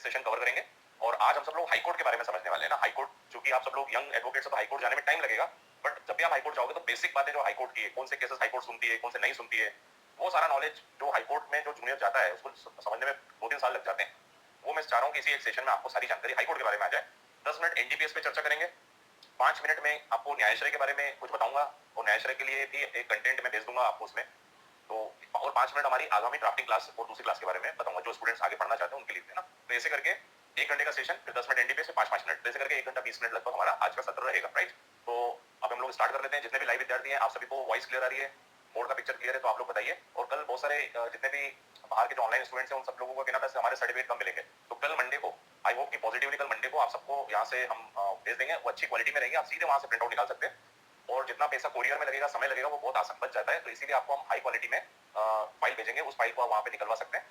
Session cover करेंगे और आज हम सब लोग हाई कोर्ट के बारे में समझने वाले हैं ना। हाई कोर्ट, चूंकि आप सब लोग यंग एडवोकेट्स हो तो हाई कोर्ट जाने में टाइम लगेगा, बट जब भी आप हाई कोर्ट जाओगे तो बेसिक बातें जो हाई कोर्ट की है, कौन से केसेस हाई कोर्ट सुनती है, कौन से नहीं सुनती है, वो सारा नॉलेज जो हाई कोर्ट में जो जूनियर जाता है उसको समझने में 2-3 साल लग जाते हैं। वो मैं चाह रहा हूँ कि इसी एक सेशन में आपको सारी जानकारी हाई कोर्ट के बारे में आ जाए। 10 मिनट एनडीपीएस पे चर्चा करेंगे, 5 मिनट में आपको न्यायाश्रय के बारे में कुछ बताऊंगा और न्यायाश्रय के लिए भी एक कंटेंट मैं भेज दूंगा आपको उसमें। तो और 5 मिनट हमारी आगामी ड्राफ्टिंग क्लास और दूसरी क्लास के बारे में बताऊंगा, जो स्टूडेंट्स आगे पढ़ना चाहते हैं उनके लिए ना। तो ऐसे करके 1 घंटे का सेशन, फिर 10 मिनट एनडीपीएस से 5-5 मिनट, तो ऐसे करके 1 घंटा 20 मिनट लगभग हमारा आज का सत्र रहेगा, राइट। तो अब हम लोग स्टार्ट कर लेते हैं। जितने भी लाइव विद्यार्थी हैं, आप सभी को वॉइस क्लियर आ रही है, बोर्ड का पिक्चर क्लियर है, तो आप लोग बताइए। और कल बहुत सारे जितने भी बाहर के जो ऑनलाइन स्टूडेंट्स हैं उन सब लोगों को कहना था हमारे सर्टिफिकेट कम मिलेंगे, तो कल मंडे को आई होप कि पॉजिटिवली कल मंडे को आप सबको यहाँ से हम भेज देंगे। वो अच्छी क्वालिटी में रहेंगे, आप सीधे वहां से प्रिंट आउट निकाल सकते हैं और जितना पैसा कोरियर में लगेगा, समय लगेगा, वो बहुत आसान बच जाता है। तो इसीलिए आपको हम हाई क्वालिटी में फाइल भेजेंगे, उस फाइल को आप वहां पे निकलवा सकते हैं,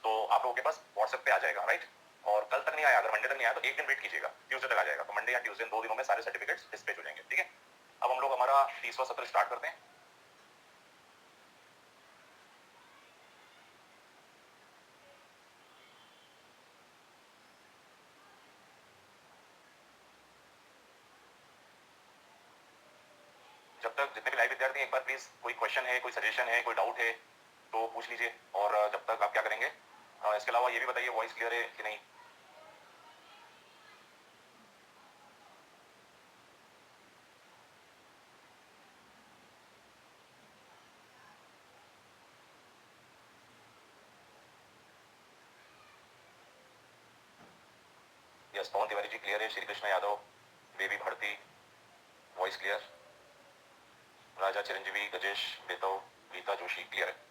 तो आप लोगों के पास व्हाट्सएप पे आ जाएगा, राइट। और कल तक नहीं आया, अगर मंडे तक नहीं आया तो एक दिन वेट कीजिएगा, ट्यूसडे तक आ जाएगा। तो मंडे या ट्यूसडे 2 दिनों में सारे सर्टिफिकेट्स डिस्पैच हो जाएंगे, ठीक है। अब हम लोग हमारा 30वां सत्र स्टार्ट करते हैं। जब तक जितने भी लाइव विद्यार्थी हैं, एक बार प्लीज कोई क्वेश्चन है, कोई सजेशन है, कोई डाउट है तो पूछ लीजिए। और जब तक आप क्या करेंगे, इसके अलावा ये भी बताइए वॉइस क्लियर है कि नहीं। यस, पवन तिवारी जी क्लियर है, Shri Krishna Yadav, Baby Bharati voice clear, Raja Chiranjeevi, Gajesh Betav, Geeta Joshi clear है।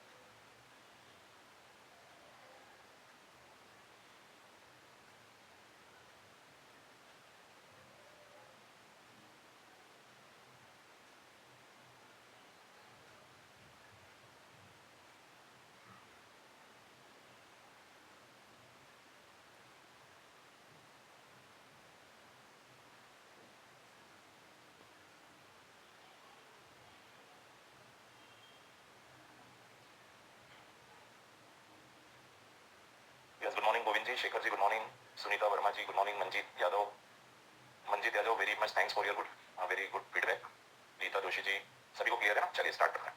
Yes, good morning Govind ji, Shekhar ji good morning, Sunita Verma ji good morning, Manjeet Yadav very much thanks for your very good feedback, Geeta Joshi ji, सभी को क्लियर है ना। चलिए स्टार्ट करते हैं।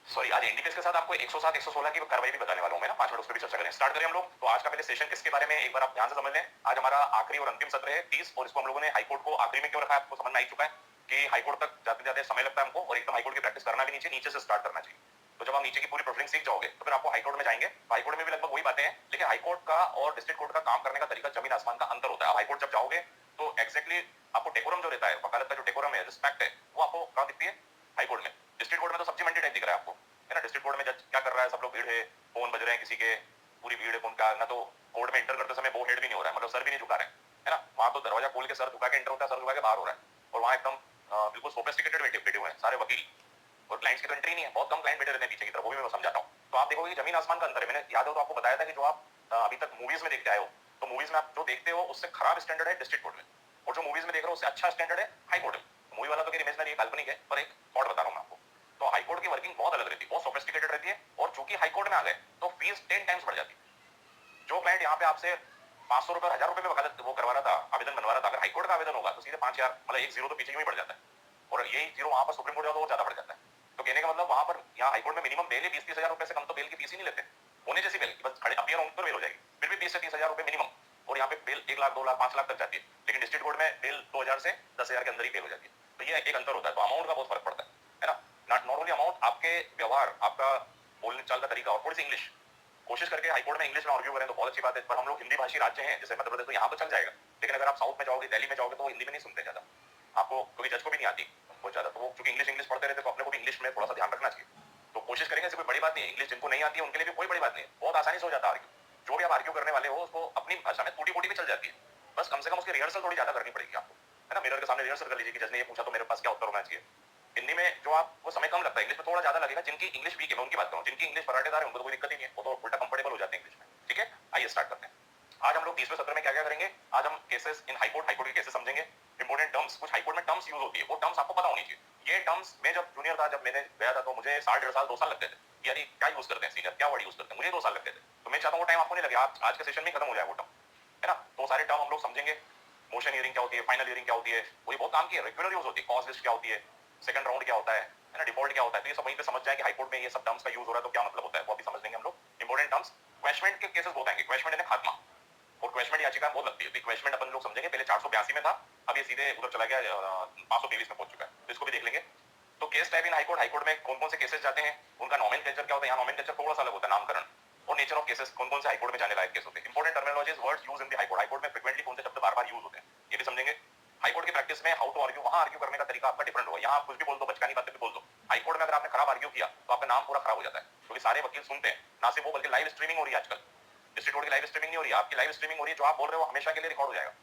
सॉरी, आज एनडीपीएस के साथ आपको 107, 116 की कार्रवाई भी बताने वाला हूं मैं ना। 5 मिनट उस पर भी चर्चा करें। स्टार्ट करें हम लोग। तो आज का पहले सेशन किसके बारे में एक बार आप ध्यान से समझ लें। आज हमारा आखिरी और अंतिम सत्र है 30, और इसको हम लोगों ने हाईकोर्ट को आखिरी में क्यों रखा है आपको समझ में आ चुका है कि हाईकोर्ट तक जाते जाते समय लगता है हमको, और एकदम हाईकोर्ट की प्रैक्टिस करना भी नीचे से स्टार्ट करना चाहिए। तो जब आप नीचे की पूरी प्रोफाइलिंग सीख जाओगे तो फिर आपको हाईकोर्ट में जाएंगे। हाईकोर्ट में भी लगभग वही बातें हैं, लेकिन हाईकोर्ट का और डिस्ट्रिक्ट कोर्ट का काम करने का तरीका जमीन आसमान का अंतर होता है। आप हाईकोर्ट जब जाओगे तो एक्जैक्टली आपको डेकोरम जो रहता है, वकालत का जो डेकोरम है, रिस्पेक्ट है, वो आपको कहां दिखती है? हाईकोर्ट में। डिस्ट्रिक्ट कोर्ट में तो सब्जी मंडी टाइप दिख रहा है आपको, है ना। डिस्ट्रिक्ट कोर्ट में जज क्या कर रहा है, सब लोग भीड़ है, फोन बज रहे हैं किसी के, पूरी भीड़ है, कौन का ना, तो कोर्ट में एंटर करते समय वो हेड भी नहीं हो रहा है, मतलब सर भी नहीं झुका रहे है ना। वहां तो दरवाजा खोल के सर झुका के एंटर होता है, सर झुका के बाहर हो रहा है, और वहां एकदम बिल्कुल सोफिस्टिकेटेड बैठे हुए हैं सारे वकील, और क्लाइंट्स की तो एंट्री नहीं है, बहुत कम क्लाइंट बैठे रहते हैं पीछे की तरफ, वो भी मैं समझाता हूँ। तो आप देखोगे जमीन आसमान का अंतर है। मैंने याद हो तो आपको बताया था कि जो आप अभी तक मूवीज में देखते आए हो, तो मूवीज में आप जो देखते हो उससे खराब स्टैंडर्ड है डिस्ट्रिक्ट कोर्ट में, और जो मूवीज में देख रहे हो उससे अच्छा स्टैंडर्ड है हाई कोर्ट में। मूवी वाला तो इमेजिनरी है, काल्पनिक है, पर एक थॉट बता रहा हूँ मैं आपको। तो हाई कोर्ट की वर्किंग बहुत अलग रहती है, बहुत सोफिस्टिकेटेड रहती है, और चूंकि हाई कोर्ट में आ गए तो फीस 10 टाइम्स बढ़ जाती है। जो क्लाइंट यहाँ पे आपसे 500 रुपए 1000 रुपए में वकालत वो करवा रहा था, आवेदन बनवा रहा था, अगर हाईकोर्ट का आवेदन होगा तो सीधे 5000, मतलब एक जीरो तो पीछे में बढ़ जाता है, और यही जीरो वहां पर सुप्रीम कोर्ट जाओ तो वो ज्यादा बढ़ जाता है। तो कहने का मतलब वहां पर यहाँ हाईकोर्ट में मिनिमम बेल 20-30 हजार रुपए से कम तो बेल की फीस ही नहीं लेते, होने जैसी बेल बस खड़े अपियर होने पर बेल हो जाएगी, फिर भी 20 से 30 हजार रुपए मिनिमम, और यहाँ पे बेल 1 लाख 2 लाख 5 लाख तक जाती है। लेकिन डिस्ट्रिक्ट कोर्ट में बेल 2000 से 10,000 के अंदर ही बेल हो जाती है। तो ये एक अंतर होता है, तो अमाउंट का बहुत फर्क पड़ता है ना। नॉट ओनली अमाउंट, आपके व्यवहार, आपका बोलने चाल का तरीका, और थोड़ी सी इंग्लिश कोशिश करके हाईकोर्ट में इंग्लिश में आर्ग्यू करें तो बहुत अच्छी बात है, पर हम लोग हिंदी भाषी राज्य हैं जैसे मध्य प्रदेश, तो यहाँ तो चल जाएगा। लेकिन अगर आप साउथ में जाओगे, दिल्ली में जाओगे, तो वो हिंदी में नहीं सुनते ज्यादा आपको, क्योंकि जज को भी नहीं आती बहुत ज्यादा, तो वो क्योंकि इंग्लिश पढ़ते रहते, तो अपने को भी इंग्लिश में थोड़ा सा ध्यान रखना चाहिए। तो कोशिश करेंगे, ऐसी कोई बड़ी बात नहीं है, इंग्लिश जिनको नहीं आती है उनके लिए भी कोई बड़ी बात नहीं है, बहुत आसानी से हो जाता है आर्ग्यू। जो भी आप आर्ग्यू करने वाले हो उसको अपनी भाषा में टूटी फूटी भी चल जाती है, बस कम से कम उसकी रिहर्सल थोड़ी ज्यादा करनी पड़ेगी आपको, है ना। मिरर के सामने रिहर्सल कर लीजिए कि जज ने ये पूछा तो मेरे पास क्या उत्तर होना चाहिए। हिंदी में जो आप वो समय कम लगता है, इंग्लिश में थोड़ा ज्यादा लगेगा। जिनकी इंग्लिश वीक है मैं उनकी बात करूँ, जिनकी इंग्लिश पराठेदार है उनको तो कोई दिक्कत ही नहीं है, वो तो उल्टा कंफर्टेबल हो जाते हैं इंग्लिश में, ठीक है। आइए स्टार्ट करते हैं। आज हम लोग 30वें सत्र में क्या क्या करेंगे। आज हम केसेस इन हाईकोर्ट, हाईकोर्ट के केसेस समझेंगे। इंपोर्टेंट टर्म्स, कुछ हाईकोर्ट में टर्म्स यूज होती है, वो टर्म्स आपको पता होनी चाहिए। ये टर्म्स मैं जब जूनियर था, जब मैंने गया था, तो मुझे 1.5 साल 2 साल लगते थे, यानी क्या यूज करते हैं सीनियर, क्या वर्ड यूज करते हैं, मुझे 2 साल लगते थे। तो मैं चाहता हूँ वो टाइम आपको नहीं लगे, आज के सेशन में खत्म हो जाए वो टर्म, है ना। तो सारे टर्म हम लोग समझेंगे, मोशन हियरिंग क्या होती है, फाइनल हियरिंग क्या होती है, वो बहुत काम की है, रेगुलर यूज होती है, कॉज लिस्ट क्या होती है, सेकंड राउंड क्या होता है ना, डिफॉल्ट क्या होता है। तो ये सब वहीं पे समझ जाए कि हाई कोर्ट में ये सब टर्म्स का यूज हो रहा है तो क्या मतलब होता है, वो अभी समझ लेंगे हम लोग। इंपॉर्टेंट टर्म्स, क्वेश्चन के केसेस बहुत आएंगे, क्वेश्चन यानी खात्मा और क्वेश्चन याचिका बहुत लगती है। क्वेश्चन अपन लोग समझेंगे, पहले 482 में था, अब ये सीधे उधर चला गया 523 में पहुंच चुका है, तो इसको भी देख लेंगे। तो case type in high court, high court में कौन कौन से केसेस जाते हैं, उनका नॉमेनक्लेचर क्या होता है, यहाँ नॉमेनक्लेचर थोड़ा सा अलग होता है, नामकरण और नेचर ऑफ केसेस, कौन कौन से हाईकोर्ट में जाने लायक केस होते हैं। Important terminologies, words used in the high court, high court में फ्रीक्वेंटली कौन से शब्द बार-बार यूज होते हैं, ये भी समझेंगे। हाईकोर्ट की प्रैक्टिस में हाउ टू आर्ग्यू, वहां आर्ग्यू करने का तरीका आपका डिफरेंट होगा, यहाँ आप कुछ भी बोल दो, बचकानी बातें भी बोल दो। हाईकोर्ट में अगर आपने खराब आर्ग्यू किया तो आपका नाम पूरा खराब हो जाता है, क्योंकि सारे वकील सुनते हैं, ना सिर्फ वो बल्कि लाइव स्ट्रीमिंग हो रही है आजकल, डिस्ट्रिक्ट कोर्ट की लाइव स्ट्रीमिंग नहीं हो रही है, आपकी लाइव स्ट्रीमिंग हो रही है, जो आप बोल रहे हो हमेशा के लिए रिकॉर्ड हो जाएगा।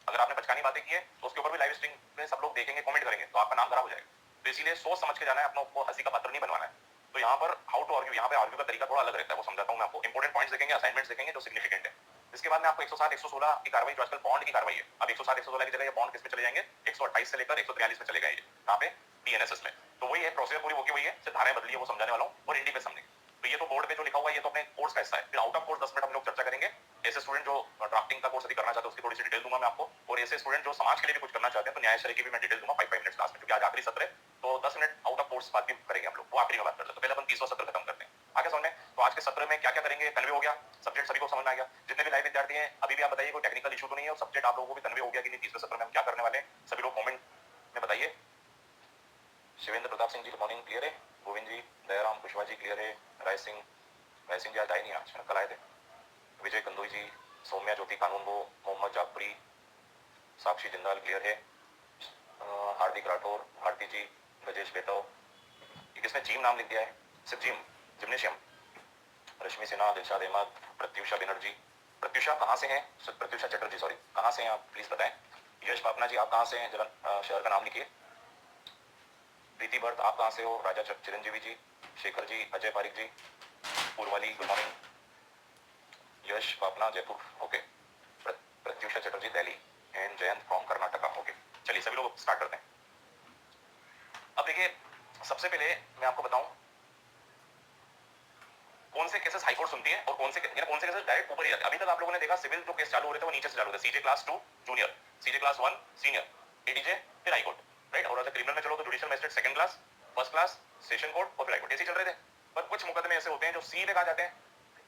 अगर आपने बचकानी बातें की है तो उसके ऊपर भी लाइव स्ट्रीम में सब लोग देखेंगे, कमेंट करेंगे, तो आपका नाम खराब हो जाएगा। तो इसीलिए सोच समझ के जाना है, अपनों को हंसी का पात्र नहीं बनवाना है। तो यहाँ पर हाउ टू आर्ग्यू, यहाँ पे आर्ग्यू का तरीका थोड़ा अलग रहता है, वो समझाता हूँ मैं आपको। इंपॉर्टेंट पॉइंट्स देखेंगे, असाइनमेंट्स देखेंगे जो सिग्निफिकेंट है। इसके बाद में आपको 107 116 की कार्रवाई, जो आजकल बॉन्ड की कार्रवाई है, अब 107 116 की जगह ये बॉन्ड किस में चले जाएंगे, 128 से लेकर 143 में चले गए, यहाँ पे डीएनएसएस में। तो वही है प्रोसीजर, पूरी होगी वही है, सिर्फ धाराएं बदली है, वो समझाने वाला हूँ, और हिंदी पे समझेंगे। तो ये तो बोर्ड पे जो लिखा हुआ है ये तो अपने कोर्स का हिस्सा है। फिर आउट ऑफ कोर्स 10 मिनट हम लोग चर्चा करेंगे। ऐसे स्टूडेंट जो ड्राफ्टिंग का कोर्स अभी करना चाहते हैं उसकी थोड़ी सी डिटेल दूंगा मैं आपको, और ऐसे स्टूडेंट जो समाज के लिए भी कुछ करना चाहते हैं तो न्यायशास्त्र की भी मैं डिटेल दूंगा 5 मिनट्स क्लास में, क्योंकि आज आखिरी सत्र है, तो 10 मिनट आउट ऑफ कोर्स बात भी करेंगे हम लोग, वो आखिरी में बात करते हैं। तो पहले अपन 30वां सत्र खत्म करते हैं, आगे समझ में। तो आज के सत्र में क्या क्या करेंगे, कन्वे हो गया, सब्जेक्ट सभी को समझ में आ गया। जितने भी लाइव विद्यार्थी हैं अभी भी आप बताइए, कोई टेक्निकल इशू तो नहीं है, और सब्जेक्ट आप लोगों को भी कन्वे हो गया कि नहीं, 30वें सत्र में हम क्या करने वाले हैं, सभी लोग कमेंट में बताइए। Shivendra Pratap Singh ji good morning, clear है। गोविंद जी, दयाराम कुशवाहा जी क्लियर है। राय सिंह जी आज आए नहीं, आज कल आए थे। विजय कंदोई जी, सौम्या ज्योति कानून वो, मोहम्मद जाफरी, साक्षी जिंदाल क्लियर है। हार्दिक राठौर, भारती जी, गजेश बेताओ, ये किसने जीम नाम लिख दिया है, सिर्फ जिम, जिम्नेशियम। रश्मि सिन्हा, दिलशाद अहमद, प्रत्युषा बनर्जी, प्रत्युषा कहाँ से हैं, प्रत्युषा चटर्जी सॉरी, कहाँ से हैं आप प्लीज बताएं। यश पापना जी आप कहाँ से हैं, जरा शहर का नाम लिखिए। प्रीति भट्ट आप कहाँ से हो, Raja Chiranjeevi ji, Shekhar ji, Ajay Pareek ji, Purvali good morning, Yash Papna Jaipur okay, Pratyusha Chatterjee Delhi, and Jayant from Karnataka okay. चलिए सभी लोग स्टार्ट करते हैं। अब देखिए सबसे पहले मैं आपको बताऊं कौन से केसेस हाईकोर्ट सुनती है और कौन से केसेस डायरेक्ट ऊपर ही जाते हैं। अभी तक आप लोगों ने देखा सिविल जो केस चालू हो रहे थे वो नीचे से चालू होते, सीजे क्लास 2 जूनियर, सीजे क्लास 1 सीनियर, एडीजे फिर हाईकोर्ट, राइट। और अगर क्रिमिनल में चलो तो judicial magistrate second class, first class, session court और फिर हाईकोर्ट, ऐसे चल रहे थे। पर कुछ मुकदमे ऐसे होते हैं जो सीधे कहा जाते हैं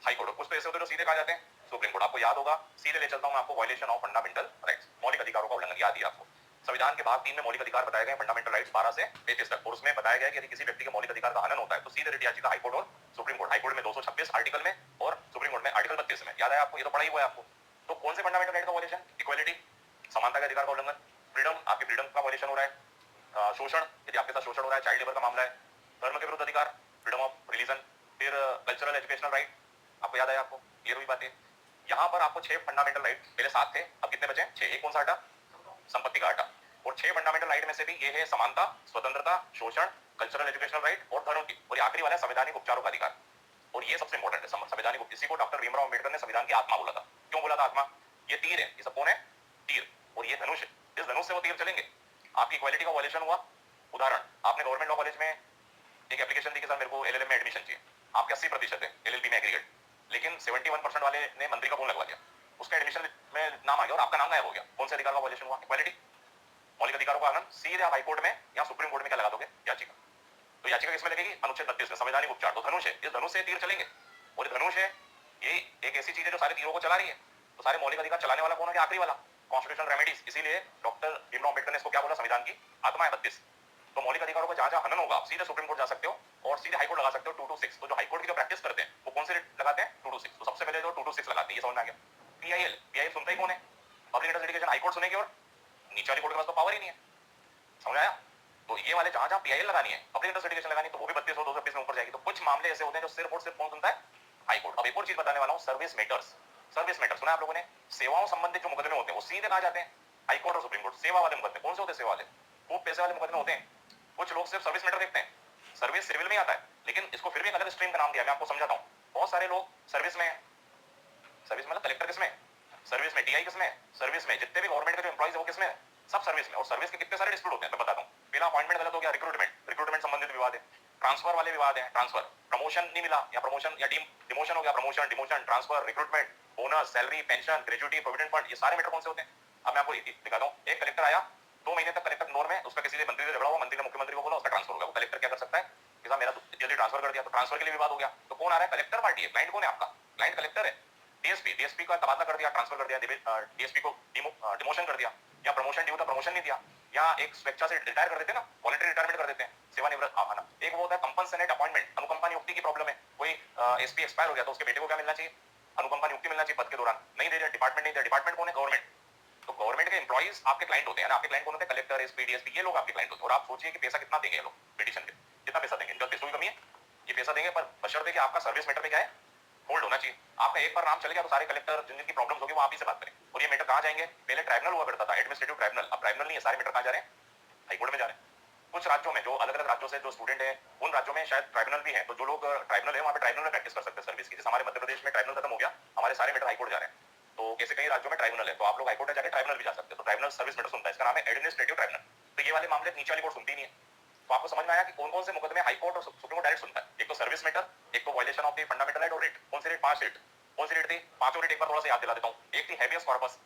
हाईकोर्ट, कुछ तो ऐसे होते हैं जो सीधे कहा जाते हैं सुप्रीम कोर्ट। आपको याद होगा, सीधे ले चलता हूं मैं आपको, वायलेशन ऑफ फंडामेंटल राइट्स, मौलिक अधिकारों का उल्लंघन, याद ही आपको। संविधान के भाग 3 में मौलिक अधिकार बताए गए, फंडामेंटल राइट्स 12 से 35 तक, और उसमें बताया गया कि यदि किसी व्यक्ति के मौलिक अधिकार का हनन होता है तो सीधे रिट याचिका हाईकोर्ट और सुप्रीम कोर्ट। हाईकोर्ट में 226 आर्टिकल में और सुप्रीम कोर्ट में आर्टिकल 32 में, याद है आपको, ये तो पढ़ा ही हुआ है आपको। तो कौन से फंडामेंटल राइट का वायलेशन, इक्वालिटी समानता के अधिकार का उल्लंघन, फ्रीडम आपकी फ्रीडम का वायलेशन हो रहा है, शोषण यदि आपके साथ शोषण हो रहा है, चाइल्ड लेबर का मामला है, धर्म के विरुद्ध अधिकार, फ्रीडम ऑफ रिलीजन, फिर कल्चरल एजुकेशनल राइट, आपको याद है आपको, ये हुई बातें। यहाँ पर आपको 6 फंडामेंटल राइट, पहले 7 थे अब कितने बचे, 6, एक कौन सा हटा, संपत्ति का हटा। और 6 फंडामेंटल राइट में से भी ये है समानता, स्वतंत्रता, शोषण, कल्चरल एजुकेशनल राइट और धर्म की, और आखिरी वाला संवैधानिक उपचारों का अधिकार। और ये सबसे इंपॉर्टेंट है संवैधानिक, इसी को डॉक्टर भीमराव अंबेडकर ने संविधान की आत्मा बोला था। क्यों बोला था आत्मा, ये तीर है, ये सब कौन है, तीर, और ये धनुष है, इस धनुष से वो तीर चलेंगे। आपकी इक्वालिटी का वायलेशन हुआ, उदाहरण आपने गवर्नमेंट लॉ कॉलेज में एक एप्लीकेशन दी कि सर मेरे को एलएलएम में एडमिशन चाहिए, आपके 80% है एलएलबी में एग्रीगेट, लेकिन 71% वाले ने मंत्री का फोन लगवा दिया, उसका एडमिशन में नाम आ गया और आपका नाम गायब हो गया। कौन से अधिकार का वायलेशन हुआ, इक्वालिटी, मौलिक अधिकारों का हनन। सीधे आप हाईकोर्ट में या सुप्रीम कोर्ट में क्या लगा दोगे, याचिका। तो याचिका किसमें लगेगी, अनुच्छेद 32 में, संवैधानिक उपचार। तो धनुष है, इस धनुष से तीर चलेंगे, और धनुष है ये एक ऐसी चीज है जो सारे तीरों को चला रही है। तो सारे मौलिक अधिकार चलाने वाला कौन है, आखिरी वाला, कॉन्स्टिट्यूशनल रेमेडीज। इसीलिए डॉक्टर भीमराव अंबेडकर ने इसको क्या बोला, संविधान की आत्मा है 32। तो मौलिक अधिकारों का जहां जहां हनन होगा आप सीधे सुप्रीम कोर्ट जा सकते हो और सीधे हाईकोर्ट लगा सकते हो 226। तो जो हाईकोर्ट की जो प्रैक्टिस करते हैं वो कौन से लगाते हैं, 226। तो सबसे पहले जो 226 लगाते हैं, ये समझ में आ गया। पीआईएल सुनता ही कौन है, पब्लिक इंटरेस्ट लिटिगेशन, हाईकोर्ट सुनेगी और नीचे वाली कोर्ट के पास तो पावर ही नहीं है, समझ आया। तो ये वाले जहां जहां पीआईएल लगानी है, पब्लिक इंटरेस्ट लिटिगेशन लगानी, तो वो भी 32 और 226 में ऊपर जाएगी। तो कुछ मामले ऐसे होते हैं जो सिर्फ और सिर्फ कौन सुनता है, हाईकोर्ट। अब एक और चीज बताने वाला हूं, सर्विस मैटर्स। सर्विस मैटर सुना आप लोगों ने, सेवाओं संबंधित जो मुकदमे होते हैं वो सीधे कहां जाते हैं, हाईकोर्ट और सुप्रीम कोर्ट। सेवा वाले मुकदमे कौन से होते हैं, सेवा वाले खूब पैसे वाले मुकदमे होते हैं। कुछ लोग सिर्फ सर्विस मैटर देखते हैं, सर्विस सिविल में आता है, लेकिन इसको फिर भी एक अलग स्ट्रीम का नाम दिया, मैं आपको समझाता हूं। बहुत सारे लोग सर्विस में, सर्विस मतलब कलेक्टर किसमें, सर्विस में, टीआई किसमें, सर्विस में, जितने भी गवर्नमेंट के जो एम्प्लॉइज है वो किसमें, सब सर्विस में। और सर्विस के कितने सारे डिस्प्यूट होते हैं मैं बताता हूं। पहला अपॉइंटमेंट गलत हो गया, रिक्रूटमेंट संबंधित विवाद है। ट्रांसफर वाले विवाद हैं, ट्रांसफर, प्रमोशन नहीं मिला या प्रमोशन या डिमोशन हो गया, promotion, demotion, transfer, recruitment, bonus, salary, pension, gratuity, provident fund, ये सारे मैटर कौन से होते हैं? अब मैं आपको दिखाता हूँ। एक कलेक्टर आया, 2 महीने तक कलेक्टर नोर में, उसका किसी से मंत्री से झगड़ा हुआ, मंत्री ने मुख्यमंत्री को बोला, उसका ट्रांसफर हो गया। वो कलेक्टर क्या कर सकता है कि साहब मेरा जल्दी ट्रांसफर कर दिया, तो ट्रांसफर के लिए विवाद हो गया। तो कौन आ रहा है? कलेक्टर पार्टी है। क्लाइंट कौन है आपका? क्लाइंट कलेक्टर है। डीएसपी का तबादला कर दिया, ट्रांसफर कर दिया, डीएसपी को डिमोशन कर दिया, या प्रमोशन ड्यू था, प्रमोशन नहीं दिया, या एक स्वेच्छा से रिटायर कर देते हैं ना, वॉलंटरी रिटायरमेंट कर देते हैं, सेवानिवृत्त आना। एक वो होता है कंपनसेट अपॉइंटमेंट, अनुकंपा नियुक्ति की प्रॉब्लम है, कोई एसपी एक्सपायर हो गया तो उसके बेटे को क्या मिलना चाहिए? अनुकंपा नियुक्ति मिलना चाहिए पद के दौरान, नहीं दे रहे, डिपार्टमेंट नहीं दे, डिपार्टमेंट कौन है? गवर्नमेंट। तो गवर्नमेंट के एम्प्लॉइज आपके क्लाइंट होते हैं ना, आपके क्लाइंट कौन होते हैं? कलेक्टर, एसपी, डीएसपी, ये लोग आपके क्लाइंट होते हैं। और आप सोचिए कि पैसा कितना देंगे ये लोग पिटीशन पे, कितना पैसा देंगे? इनका पैसों की कमी है, ये पैसा देंगे, पर बशर्ते कि आपका सर्विस मैटर पे क्या है? होल्ड होना चाहिए। आपका एक बार नाम चले गया तो सारे कलेक्टर जिन जिनकी प्रॉब्लम्स होगी वो आप ही से बात करें। और ये मैटर कहाँ जाएंगे? पहले ट्राइब्यूनल हुआ करता था, एडमिनिस्ट्रेटिव ट्राइब्यूनल, अब ट्राइब्यूनल नहीं है, सारे मैटर कहाँ जा रहे हैं? हाईकोर्ट में जा रहे हैं। कुछ राज्यों में, जो अलग अलग राज्यों से जो स्टूडेंट है, उन राज्यों में शायद ट्राइब्यूनल भी है, तो जो लोग ट्राइब्यूनल है वहाँ पे ट्राइब्यूनल में प्रैक्टिस कर सकते हैं सर्विस की। जैसे हमारे मध्य प्रदेश में ट्राइब्यूनल खत्म हो गया, हमारे सारे मैटर हाईकोर्ट जा रहे हैं। तो ऐसे कई राज्यों में ट्राइब्यूनल है, तो आप लोग हाईकोर्ट में जाकर ट्राइब्यूनल भी जा सकते हैं। तो ट्राइब्यूनल सर्विस मैटर सुनता है, इसका नाम है एडमिनिस्ट्रेटिव ट्राइब्यूनल। तो ये वाले मामले नीचे वाली कोर्ट सुनती नहीं है। तो आपको समझ में आया कि कौन कौन से मुकदमे हाईकोर्ट और सुप्रीम कोर्ट डायरेक्ट सुनता है? एक तो सर्विस मैटर, एक तो violation of the fundamental right और रेट। कौन सी रेट? 5 रेट। कौन सी रेट थी? 5 रेट एक बार थोड़ा सा याद दिला देता हूँ। एक थी हैबियस कॉर्पस,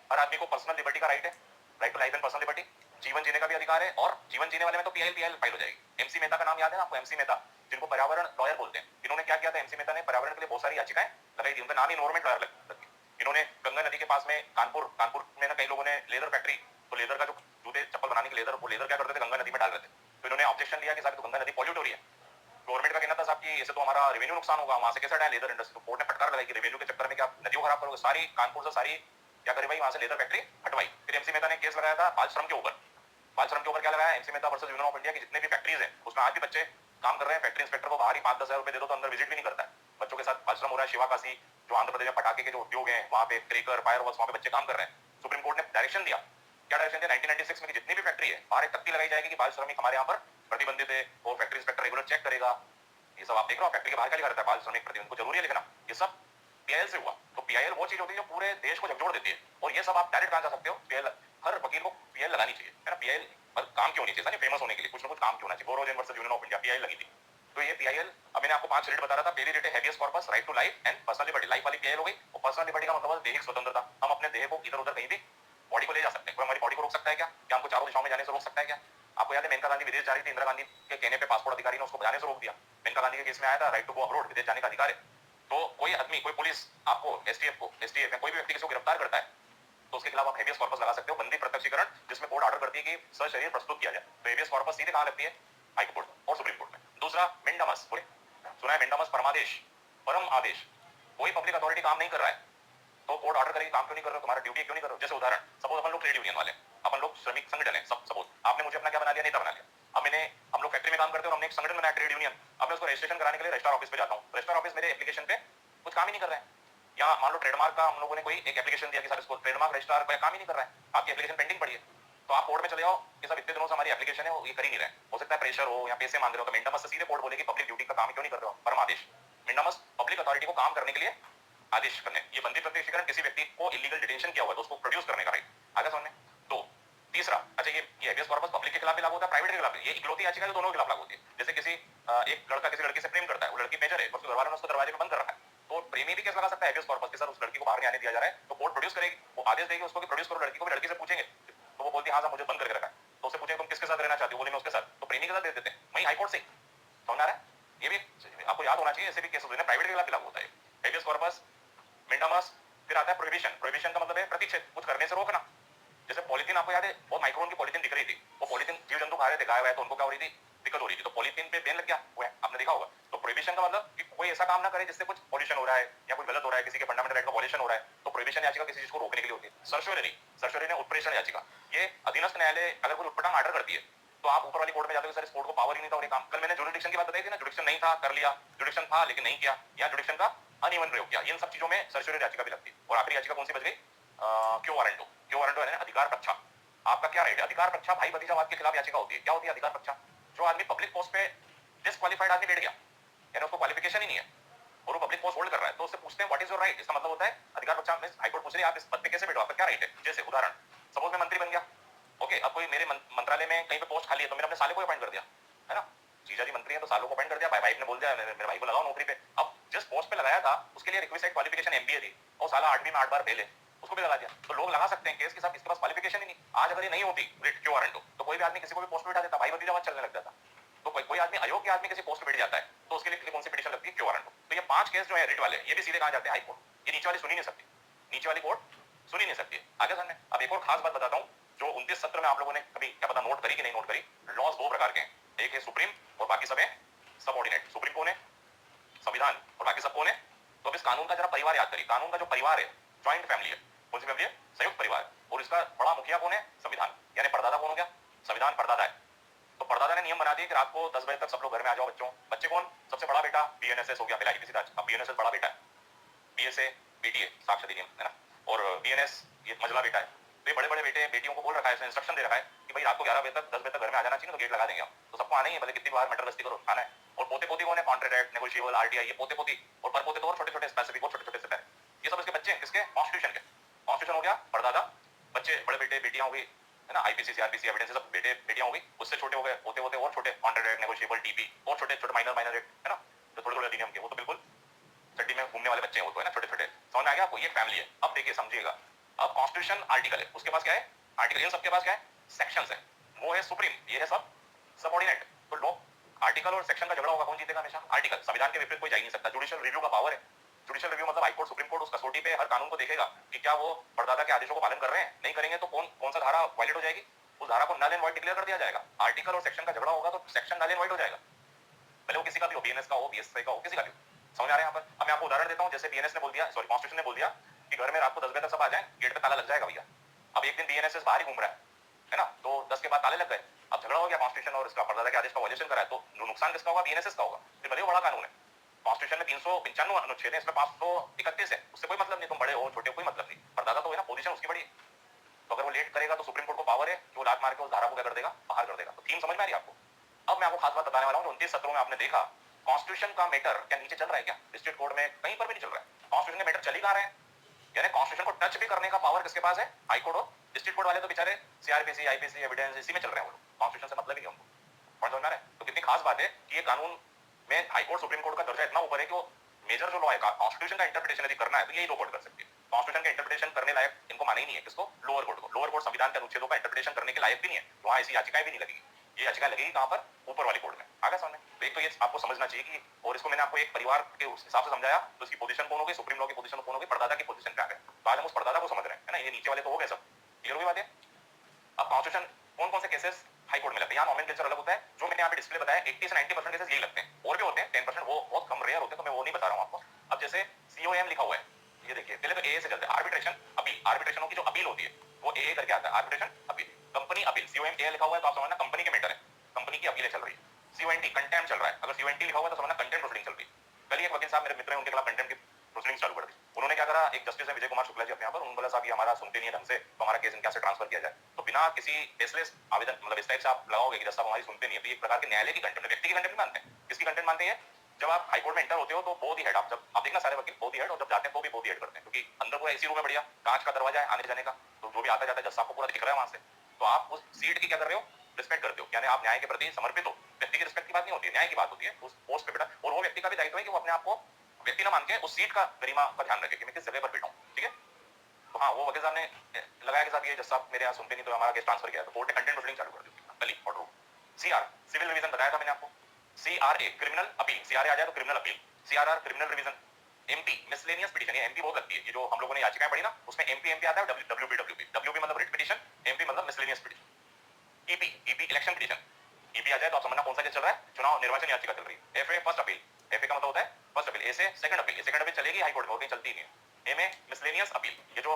हर आदमी को पर्सनल लिबर्टी का राइट है, right to life and personal liberty, जीवन जीने का भी अधिकार है, और जीवन जीने वाले में तो पीआईएल फाइल हो जाएगी। एमसी मेहता का नाम याद है ना आपको? एमसी मेहता, जिनको पर्यावरण लॉयर बोलते हैं। इन्होंने क्या किया था? एमसी मेहता ने पर्यावरण के लिए बहुत सारी याचिकाएं लगाई थी, उनका नाम ही एनवायरमेंट लॉयर रखा। इन्होंने गंगा नदी के पास में कानपुर में ना कई लोगों ने लेदर फैक्ट्री, तो लेदर का जो जूते चप्पल बनाने के लेदर, वो लेदर क्या करते थे? गंगा नदी में डाल रहे थे। तो इन्होंने ऑब्जेक्शन लिया कि साहब तो गंगा नदी पॉल्यूट हो रही है। गवर्नमेंट का कहना था साहब कि ऐसे तो हमारा रेवेन्यू नुकसान होगा, वहां से कैसे हटाएं लेदर इंडस्ट्री? तो कोर्ट ने फटकार लगाई कि रेवेन्यू के चक्कर में क्या नदियों खराब करोगे? सारी कानपुर से सारी क्या करी भाई, वहां से लेदर फैक्ट्री हटवाई। फिर एमसी मेहता ने केस लगाया था बाल श्रम के ऊपर। बाल श्रम के ऊपर क्या लगाया? MC Mehta versus union of India की जितने भी फैक्ट्रीज हैं उसमें आज भी बच्चे काम कर रहे हैं। फैक्ट्री इंस्पेक्टर को बाहर ही 5-10 हजार रुपए दे दो तो अंदर विजिट भी नहीं करता है। बच्चों के साथ बाल श्रम हो रहा है। शिवाकाशी, जो आंध्र प्रदेश में पटाखे के जो उद्योग है, वहां पे क्रेकर, फायरवर्क्स, वहां पे बच्चे काम कर रहे हैं। सुप्रीम कोर्ट ने डायरेक्शन दिया। क्या डायरेक्शन दिया? 1996 में जितनी भी फैक्ट्री है बाहर एक तख्ती लगाई जाएगी कि बाल श्रमिक हमारे यहाँ पर प्रतिबंधित है, और फैक्ट्री इंस्पेक्टर रेगुलर चेक करेगा। ये सब आप देख रहे हो, फैक्ट्री के बाहर क्या लिखा रहता है? बाल श्रमिक प्रतिबंध, को जरूरी है लिखना। ये सब पीआईएल से हुआ। तो पीआईएल वो चीज होती है जो पूरे देश को झकझोर देती है, और ये सब आप डायरेक्ट कहां जा सकते हो? पीआईएल, हर वकील को पीआईएल लगानी चाहिए, है ना? पीआईएल पर काम क्यों नहीं चाहिए? फेमस होने के लिए कुछ ना कुछ काम क्यों ना चाहिए? Gaurav Jain versus union of India, PIL लगी थी। तो ये पीआईएल, अब मैंने आपको 5 रेट बता रहा था। पहली रेट है habeas corpus, right to life and personal liberty. Life वाली पीआईएल हो गई, और पर्सनल लिबर्टी का मतलब देहिक स्वतंत्रता। हम अपने देह को इधर उधर कहीं भी बॉडी को ले जा सकते हैं। कोई हमारी बॉडी को रोक सकता है क्या? क्या हमको चारों दिशाओं में जाने से रोक सकता है क्या? आपको याद है मेनका गांधी विदेश जा रही थी, इंदिरा गांधी के कहने पे पासपोर्ट अधिकारी ने उसको जाने से रोक दिया। मेनका गांधी के केस में आया था राइट टू गो अब्रॉड, विदेश जाने का अधिकार है। तो कोई आदमी, कोई पुलिस आपको एसटीएफ या कोई भी व्यक्ति किसी को गिरफ्तार करता है तो उसके खिलाफ आप हेबियस कॉर्पस लगा सकते हो, बंदी प्रत्यक्षीकरण, जिसमें कोर्ट ऑर्डर करती है कि सशरीर प्रस्तुत किया जाए। तो हेबियस कॉर्पस सीधे कहां लगती है? हाई कोर्ट और सुप्रीम कोर्ट में। दूसरा मेंडामस, सुना है मेंडामस? परमादेश, परम आदेश। कोई पब्लिक अथॉरिटी काम नहीं कर रहा है तो कोर्ट ऑर्डर करेगी, काम क्यों नहीं कर रहे हो, तुम्हारा ड्यूटी क्यों नहीं कर रहे हो? जैसे उदाहरण, सपोज अपन लोग ट्रेड यूनियन वाले, अपन लोग श्रमिक संगठन है, सब सपोज आपने मुझे अपना क्या बना लिया, नेता बना लिया। अब हम लोग फैक्ट्री में काम करते हैं और हमने एक संगठन बनाया, ट्रेड यूनियन। अब मैं उसको रजिस्ट्रेशन कराने के लिए रजिस्ट्रार ऑफिस पे जाता हूँ। रजिस्ट्रार ऑफिस मेरे एप्लीकेशन पे कुछ काम ही नहीं कर रहा है। या मान लो ट्रेडमार्क का हम लोगों ने कोई एक एप्लीकेशन दिया कि सर इसको ट्रेडमार्क रजिस्ट्रार कोई काम ही नहीं कर रहा है, आपकी एप्लीकेशन पेंडिंग पड़ी है। तो आप कोर्ट में चले जाओ कि सब इतने दिनों से हमारी एप्लीकेशन है वो ये कर ही नहीं रहे, हो सकता है प्रेशर हो या पैसे मांग रहे हो। तो मेंडामस से सीधे कोर्ट बोलेगी पब्लिक ड्यूटी का काम क्यों नहीं कर रहे हो? परम आदेश। मेंडामस पब्लिक अथॉरिटी को काम करने के लिए आदेश करने। ये बंदी प्रत्यक्षीकरण, किसी व्यक्ति को इलीगल डिटेंशन किया हुआ है तो उसको प्रोड्यूस करने का राइट। आगे समझ में? तो तीसरा, अच्छा ये हेबियस कॉर्पस पब्लिक के खिलाफ भी लागू होता है, प्राइवेट के खिलाफ भी। ये इकलौती याचिका जो दोनों के खिलाफ लागू होती है। जैसे किसी एक लड़का किसी लड़की से प्रेम करता है, वो लड़की मेजर है, उसके घर वालों ने उसको दरवाजे में बंद कर रखा है, तो प्रेमी भी केस लगा सकता है हेबियस कॉर्पस के सर उस लड़की को बाहर नहीं आने दिया जा रहा है। तो कोर्ट प्रोड्यूस करेगी, वो आदेश देगी उसको कि प्रोड्यूस करो लड़की को। लड़की से पूछेंगे तो वो बोलती है हाँ साहब मुझे बंद करके रखा है। तो उससे पूछेंगे तुम किसके साथ रहना चाहती हो? बोले मैं उसके साथ। तो प्रेमी के साथ दे देते हैं, वही हाईकोर्ट से। समझ आ रहा है? ये भी आपको याद होना चाहिए, ऐसे भी केस होते हैं, प्राइवेट के खिलाफ लागू होता है हेबियस कॉर्पस, मेंडामस। फिर आता है प्रोहिबिशन। प्रोहिबिशन का मतलब है प्रतिच्छेद, कुछ करने से रोकना। जैसे पॉलिथीन, आपको याद है बहुत माइक्रोन की पॉलिथीन दिख रही थी, वो पॉलिथीन जीव जंतु खा रहे थे, गाय वाय, तो उनको क्या हो रही थी? दिक्कत हो रही थी, तो पॉलिथीन पे बैन लग गया, वो है आपने देखा होगा। तो प्रोहिबिशन का मतलब कि कोई ऐसा काम ना करे जिससे कुछ पॉल्यूशन हो रहा है या कुछ गलत हो रहा है, किसी के फंडामेंटल राइट का वॉल्यूशन हो रहा है। तो प्रोहिबिशन याचिका किसी चीज को रोकने के लिए होती है। सर्शोरी ने उत्प्रेषण याचिका, ये अधीनस्थ न्यायालय अगर कोई उटपटांग ऑर्डर करती है तो आप ऊपर वाली कोर्ट में जाते हो सर इस कोर्ट को पावर ही नहीं था और ये काम। कल मैंने जुरिडिक्शन की बात बताई थी ना, जुरिडिक्शन नहीं था कर लिया, जुरिडिक्शन था लेकिन नहीं किया, या जुरिडिक्शन का अनियमन प्रयोग किया। इन सब चीजों में सर्शोरी याचिका भी लगती है। और आखिरी याचिका कौन सी बच गई? क्यों वारंटो है अधिकार प्रक्षा। आपका क्या राइट है? अधिकार प्रक्षा भाई भतीजावाद के खिलाफ याचिका होती है। क्या होती है अधिकार प्रक्षा? जो आदमी पब्लिक पोस्ट पे डिस्क्वालीफाइड आदमी बैठ गया, यानी उसको क्वालिफिकेशन ही नहीं है और वो पब्लिक पोस्ट होल्ड कर रहा है, तो उससे पूछते हैं व्हाट इज योर राइट। इसका मतलब होता है अधिकार प्रक्षा में हाईकोर्ट पूछ रही है आप इस पद पे कैसे बैठो, आपका क्या राइट है। जैसे उदाहरण, सपोज मैं मंत्री बन गया, ओके, अब कोई मेरे मंत्रालय में कहीं पे पोस्ट खाली है तो मैंने अपने साले को अपॉइंट कर दिया, है ना, जीजा जी मंत्री हैं तो सालों को अपॉइंट कर दिया, वाइफ ने बोल दिया मेरे भाई को लगाओ नौकरी पे। अब जिस पोस्ट पे लगाया था उसके लिए रिक्वेस्ट क्वालिफिकेशन एमबीए थी और साला 8वीं में 8 बार फेल है, उसको भी लगा दिया। तो लोग लगा सकते हैं केस के साथ, इसके पास क्वालिफिकेशन ही नहीं। आज अगर ये नहीं होती रिट क्यों वारंट हो तो कोई भी आदमी किसी को भी पोस्ट पे बिठा देता, भाई भतीजा चलने लग जाता। तो कोई आदमी अयोग्य आदमी किसी पोस्ट पे बैठ जाता है तो उसके लिए कौन सी पिटीशन लगती है, क्यों वारंट हो। तो ये 5 केस जो है रिट वाले, ये भी सीधे कहा जाते हैं हाई कोर्ट। ये नीचे वाली सुनी नहीं सकती, नीचे वाली कोर्ट सुनी नहीं सकती। आगे सामने अब एक और खास बात बताता हूँ जो 29 सत्र में आप लोगों ने कभी क्या पता नोट करी कि नहीं नोट करी। लॉज 2 प्रकार के हैं, एक है सुप्रीम और बाकी सब है सबऑर्डिनेट। सुप्रीम कौन है, संविधान, और बाकी सब कौन है। तो अब इस कानून का जरा परिवार याद करिए। कानून का जो परिवार है ज्वाइंट फैमिली है, कौन सी फैमिली है, संयुक्त परिवार। और इसका बड़ा मुखिया कौन है, संविधान, यानी परदादा कौन हो गया, संविधान परदादा है। तो परदादा ने नियम बना दिया कि रात को 10 बजे तक सब लोग घर में आ जाओ। बच्चे कौन, सबसे बड़ा बेटा बीएनएसएस हो गया, पहले आईपीसी था, अब बीएनएसएस बड़ा बेटा है, बीएसए बेटी है, साक्षर अधिनियम है ना, और बीएनएस ये मझला बेटा है। तो ये बड़े बड़े बेटे बेटियों को बोल रखा है, इंस्ट्रक्शन दे रखा है कि भाई रात को 11 बजे तक 10 बजे तक घर में आ जाना चाहिए, तो गेट लगा देंगे हम। तो सबको आना ही है, भले कितनी बार मटर गश्ती करो, आना है। और पोते पोती कौन है, कॉन्ट्रैक्ट, नेगोशिएबल, आरटीआई, ये पोते पोती और पर पोते तो और छोटे छोटे स्पेसिफिक और छोटे छोटे से ये सब इसके बच्चे हैं, किसके, कॉन्स्टिट्यूशन के। कॉन्स्टिट्यूशन हो गया परदादा, बच्चे बड़े बेटे बेटियां हो गई है ना, आईपीसी सीआरपीसी एविडेंस सब बेटे बेटियां हो गई। उससे छोटे हो गए होते होते और छोटे, कॉन्ट्रैक्ट, नेगोशिएबल, टीपी और छोटे छोटे माइनर एक्ट है ना, तो थोड़े थोड़े अधिनियम के, वो तो बिल्कुल चड्डी में घूमने वाले बच्चे हैं वो तो है ना, छोटे छोटे। समझ में आ गया आपको, ये फैमिली है। अब देखिए समझिएगा, अब कॉन्स्टिट्यूशन आर्टिकल है, उसके पास क्या है, आर्टिकल, इन सबके पास क्या है, सेक्शंस है। वो है सुप्रीम, ये है सब सबऑर्डिनेट। तो लोग आर्टिकल और सेक्शन का झगड़ा होगा, कौन जीतेगा हमेशा, आर्टिकल। संविधान के विपरीत कोई जा ही नहीं सकता। जुडिशियल रिव्यू का पावर है, जुडिशियल रिव्यू मतलब हाईकोर्ट सुप्रीम कोर्ट उस कसौटी पे हर कानून को देखेगा कि क्या वो परदादा के आदेशों को पालन कर रहे हैं, नहीं करेंगे तो कौन सा धारा वायलेट हो जाएगी, उस धारा को नल एंड वॉइड डिक्लेयर कर दिया जाएगा। आर्टिकल और सेक्शन का झगड़ा होगा तो सेक्शन नल एंड वॉइड हो जाएगा, भले वो किसी का भी हो, बीएनएस का हो, बीएसआई का हो, किसी का भी। समझ आ रहा है यहाँ पर। अब मैं आपको उदाहरण देता हूँ, जैसे बीएनएस ने बोल दिया, सॉरी कॉन्स्टिट्यूशन ने बोल दिया कि घर में रात को 10 बजे तक सब आ जाएं, गेट पे ताला लग जाएगा भैया। अब एक दिन बीएनएस बाहर ही घूम रहा है ना, तो 10 के बाद ताले लग गए। अब झगड़ा हो गया कॉन्स्टिट्यूशन और इसका, परदादा के आदेश का वायलेशन करा है, तो नुकसान किसका होगा, बीएनएस का होगा। फिर भले वो बड़ा कानून है, कॉन्स्टिट्यूशन में 395 अनुच्छेद है, इसमें 531 है, उससे कोई मतलब नहीं, तुम बड़े हो छोटे हो कोई मतलब नहीं, परदादा तो है ना, पोजीशन उसकी बड़ी है। तो अगर वो लेट करेगा तो सुप्रीम कोर्ट को पावर है कि वो लात मार के उस धारा को क्या कर देगा, बाहर कर देगा। तो थीम समझ में आ रही है आपको। अब मैं आपको खास बात बताने वाला हूँ, 29 सत्रों में आपने देखा कॉन्स्टिट्यूशन का मैटर क्या नीचे चल रहा है, क्या डिस्ट्रिक्ट कोर्ट में कहीं पर भी नहीं चल रहा है। कॉन्स्टिट्यूशन का मैटर चल ही कहाँ रहा है, यानी कॉन्स्टिट्यूशन को टच भी करने का पावर किसके पास है, हाई कोर्ट और डिस्ट्रिक्ट कोर्ट वाले तो बेचारे सीआरपीसी आईपीसी एविडेंस इसी में चल रहे हैं, वो कॉन्स्टिट्यूशन से मतलब ही नहीं उनको। समझ में आ रहा है। तो कितनी खास बात है कि ये कानून में हाई कोर्ट सुप्रीम कोर्ट का दर्जा इतना ऊपर है कि वो मेजर जो लॉ है कॉन्स्टिट्यूशन का इंटरप्रिटेशन यदि करना है तो यही दो कोर्ट कर सकते हैं। कॉन्स्टिट्यूशन का इंटरप्रिटेशन करने लायक इनको माना ही नहीं है, किसको, लोअर कोर्ट को। लोअर कोर्ट संविधान के अनुच्छेदों का इंटरप्रिटेशन करने के लायक भी नहीं है, वहां ऐसी याचिकाएं भी नहीं लगेगी। ये याचिका लगेगी कहां पर, ऊपर वाली कोर्ट में। आगे सामने तो एक तो ये आपको समझना चाहिए कि, और इसको मैंने आपको एक परिवार के हिसाब से समझाया, तो इसकी पोजीशन कौन होगी, सुप्रीम लॉ की पोजीशन कौन होगी, परदादा की पोजीशन पे आ गए। तो आज हम उस परदादा को समझ रहे हैं, है ना, ये नीचे वाले तो हो गए सब, क्लियर हुई बात है। अब कॉन्स्टिट्यूशन कौन कौन से केसेस हाई कोर्ट में लगते हैं, यहाँ नॉमेनक्लेचर अलग होता है, जो मैंने यहाँ पे डिस्प्ले बताया 80 से 90% केसेस यही लगते हैं, और भी होते हैं 10%, वो बहुत कम रेयर होते हैं, तो मैं वो नहीं बता रहा हूँ आपको। अब जैसे सीओएम लिखा हुआ है, ये देखिए, पहले तो ए से चलते हैं, आर्बिट्रेशन अपील, आर्बिट्रेशनों की जो अपील होती है वो ए करके आता है, arbitration appeal. Company appeal, COM A लिखा हुआ है तो आप समझना कंपनी के मैटर है, कंपनी की अपील चल रही है। सीओएनटी कंटेम्प्ट चल रहा है, अगर सीओएनटी लिखा हुआ है तो समझना कंटेम्प्ट प्रोसीडिंग चल रही है। कल एक वकील साहब मेरे मित्र हैं, उनके खिलाफ कंटेम्प्ट की प्रोसीडिंग चालू कर दी। उन्होंने क्या करा, एक जस्टिस है विजय कुमार शुक्ला जी अपने यहाँ पर, उन्होंने बोला साहब ये हमारा सुनते नहीं है ढंग से, तो हमारा केस इनके से ट्रांसफर किया जाए। तो बिना किसी बेसलेस आवेदन, मतलब इस टाइप से आप लगाओगे कि जब साहब हमारी सुनते नहीं है, तो एक प्रकार के न्यायालय की कंटेम्प्ट, व्यक्ति की कंटेम्प्ट मानते हैं। किसकी कंटेम्प्ट मानते हैं, जब आप हाईकोर्ट में एंटर होते हो तो बोथ ही हेड, आप जब आप देखना सारे वकील बोथ ही हेड, और जब जाते हैं तो भी बोथ ही हेड करते हैं, क्योंकि अंदर को ऐसी रूम है बढ़िया, कांच का दरवाजा है आने जाने का, तो जो भी आता जाता है जज साहब को पूरा दिख रहा है वहां से, तो आप उस सीट की क्या कर रहे हो, रिस्पेक्ट करते हो, यानी आप न्याय के प्रति समर्पित हो। व्यक्ति की रिस्पेक्ट की बात नहीं होती है, न्याय की बात होती है उस पोस्ट पे बैठा, और वो व्यक्ति का भी दायित्व है कि वो अपने आप को व्यक्ति ना मान के उस सीट का गरिमा का ध्यान रखे कि मैं किस जगह पर बैठा हूँ, ठीक है। तो हाँ, वो वकील साहब ने लगाया कि साहब ये जज साहब मेरे यहाँ सुनते नहीं, तो हमारा केस ट्रांसफर किया, तो कोर्ट ने कंटेम्प्ट प्रोसीडिंग चालू कर दी कल ऑर्डर। सीआर सिविल रिवीजन बताया था मैंने आपको, सीआरए क्रिमिनल अपील, सीआरए आ जाए तो criminal appeal, CRR criminal revision, MP miscellaneous petition, ये एमपी बहुत लगती है, ये जो हम लोगों ने याचिकाएं पढ़ी ना उसमें एमपी एमपी आता है, डब्ल्यूपी डब्ल्यूपी, डब्ल्यूपी मतलब रिट पिटीशन, एमपी मतलब miscellaneous petition, EP EP election petition, EP आ जाए तो आप समझना कौन सा केस चल रहा है, चुनाव निर्वाचन याचिका चल रही है। एफए फर्स्ट अपील, एफए का मतलब होता है फर्स्ट अपील, ए से सेकंड अपील, सेकंड अपील चलेगी हाई कोर्ट में, और कहीं चलती नहीं है। ए में मिसलेनियस अपील, ये जो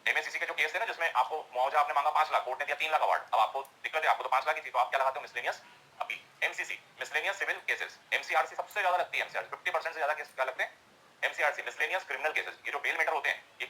एमएससीसी के जो केस है ना जिसमें आपको मुआवजा आपने मांगा 5 लाख, कोर्ट ने दिया 3 लाख अवार्ड, अब आपको दिक्कत है, आपको तो 5 लाख ही थी, तो आप क्या लगाते हो, miscellaneous appeal. MCC miscellaneous civil cases, MCRC सबसे ज्यादा लगती है, एमसीआरसी 50% से ज्यादा केस क्या लगते हैं, एमसीआरसी मिसलेनियस क्रिमिनल केसेस, ये जो बेल मैटर होते हैं, ये